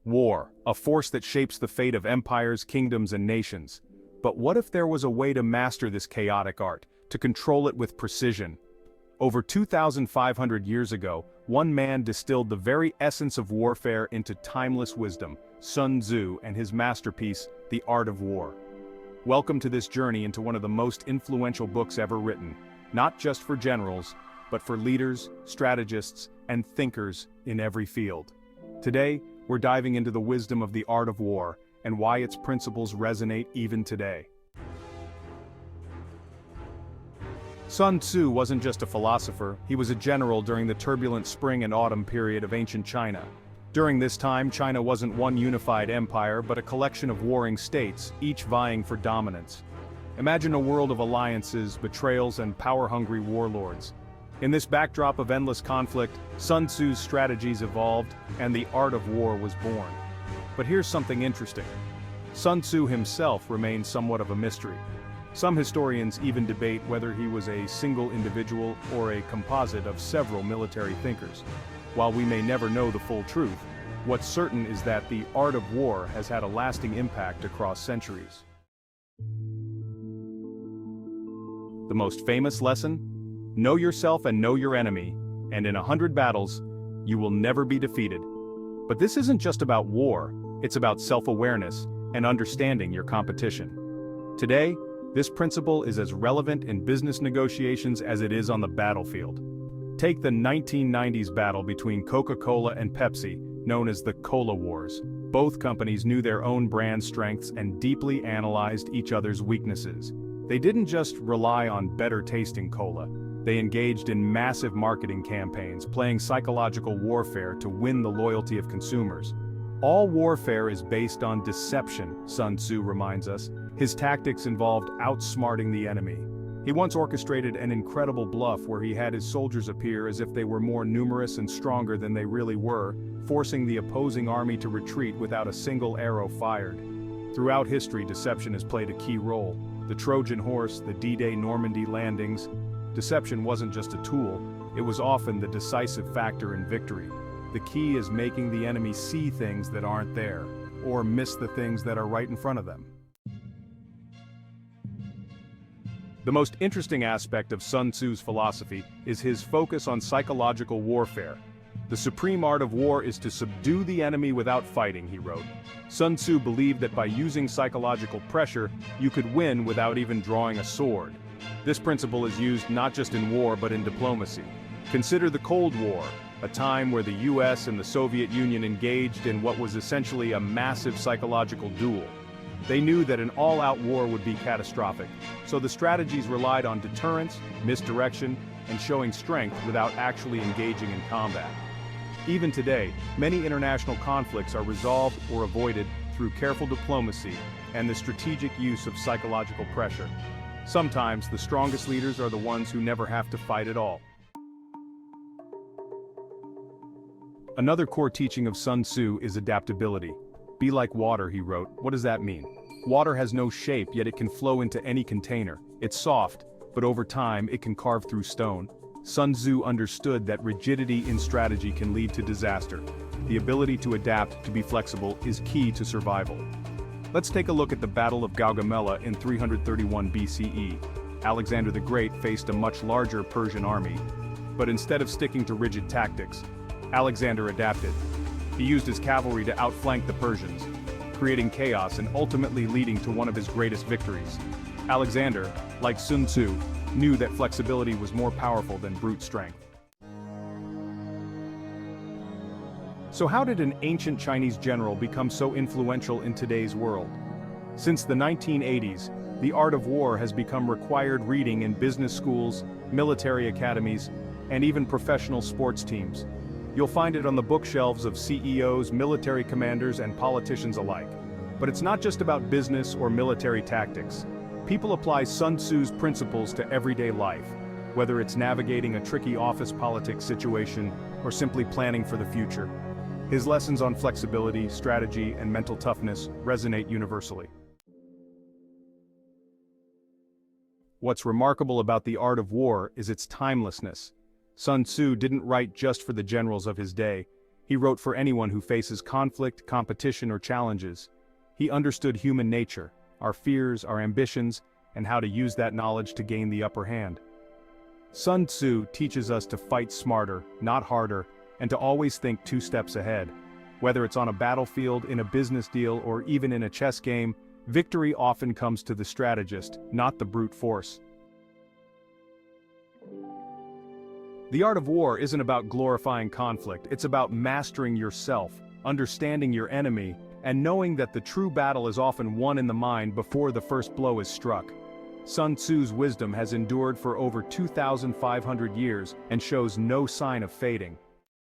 War, a force that shapes the fate of empires, kingdoms, and nations. But what if there was a way to master this chaotic art, to control it with precision? Over 2,500 years ago, one man distilled the very essence of warfare into timeless wisdom, Sun Tzu and his masterpiece, The Art of War. Welcome to this journey into one of the most influential books ever written, not just for generals, but for leaders, strategists, and thinkers in every field. Today, we're diving into the wisdom of the art of war and why its principles resonate even today. Sun Tzu wasn't just a philosopher, he was a general during the turbulent spring and autumn period of ancient China. During this time, China wasn't one unified empire but a collection of warring states, each vying for dominance. Imagine a world of alliances, betrayals, and power-hungry warlords. In this backdrop of endless conflict, Sun Tzu's strategies evolved, and the art of war was born. But here's something interesting. Sun Tzu himself remains somewhat of a mystery. Some historians even debate whether he was a single individual or a composite of several military thinkers. While we may never know the full truth, what's certain is that the art of war has had a lasting impact across centuries. The most famous lesson? Know yourself and know your enemy, and in 100 battles, you will never be defeated. But this isn't just about war, it's about self-awareness and understanding your competition. Today, this principle is as relevant in business negotiations as it is on the battlefield. Take the 1990s battle between Coca-Cola and Pepsi, known as the Cola Wars. Both companies knew their own brand strengths and deeply analyzed each other's weaknesses. They didn't just rely on better-tasting cola. They engaged in massive marketing campaigns, playing psychological warfare to win the loyalty of consumers. All warfare is based on deception, Sun Tzu reminds us. His tactics involved outsmarting the enemy. He once orchestrated an incredible bluff where he had his soldiers appear as if they were more numerous and stronger than they really were, forcing the opposing army to retreat without a single arrow fired. Throughout history, deception has played a key role. The Trojan horse, the D-Day Normandy landings. Deception wasn't just a tool, it was often the decisive factor in victory. The key is making the enemy see things that aren't there, or miss the things that are right in front of them. The most interesting aspect of Sun Tzu's philosophy is his focus on psychological warfare. The supreme art of war is to subdue the enemy without fighting, he wrote. Sun Tzu believed that by using psychological pressure, you could win without even drawing a sword. This principle is used not just in war but in diplomacy. Consider the Cold War, a time where the US and the Soviet Union engaged in what was essentially a massive psychological duel. They knew that an all-out war would be catastrophic, so the strategies relied on deterrence, misdirection, and showing strength without actually engaging in combat. Even today, many international conflicts are resolved or avoided through careful diplomacy and the strategic use of psychological pressure. Sometimes, the strongest leaders are the ones who never have to fight at all. Another core teaching of Sun Tzu is adaptability. Be like water, he wrote. What does that mean? Water has no shape, yet it can flow into any container. It's soft, but over time it can carve through stone. Sun Tzu understood that rigidity in strategy can lead to disaster. The ability to adapt, to be flexible, is key to survival. Let's take a look at the Battle of Gaugamela in 331 BCE. Alexander the Great faced a much larger Persian army. But instead of sticking to rigid tactics, Alexander adapted. He used his cavalry to outflank the Persians, creating chaos and ultimately leading to one of his greatest victories. Alexander, like Sun Tzu, knew that flexibility was more powerful than brute strength. So how did an ancient Chinese general become so influential in today's world? Since the 1980s, the art of war has become required reading in business schools, military academies, and even professional sports teams. You'll find it on the bookshelves of CEOs, military commanders, and politicians alike. But it's not just about business or military tactics. People apply Sun Tzu's principles to everyday life, whether it's navigating a tricky office politics situation or simply planning for the future. His lessons on flexibility, strategy, and mental toughness resonate universally. What's remarkable about the art of war is its timelessness. Sun Tzu didn't write just for the generals of his day. He wrote for anyone who faces conflict, competition, or challenges. He understood human nature, our fears, our ambitions, and how to use that knowledge to gain the upper hand. Sun Tzu teaches us to fight smarter, not harder, and to always think 2 steps ahead. Whether it's on a battlefield, in a business deal, or even in a chess game, victory often comes to the strategist, not the brute force. The art of war isn't about glorifying conflict, it's about mastering yourself, understanding your enemy, and knowing that the true battle is often won in the mind before the first blow is struck. Sun Tzu's wisdom has endured for over 2,500 years and shows no sign of fading.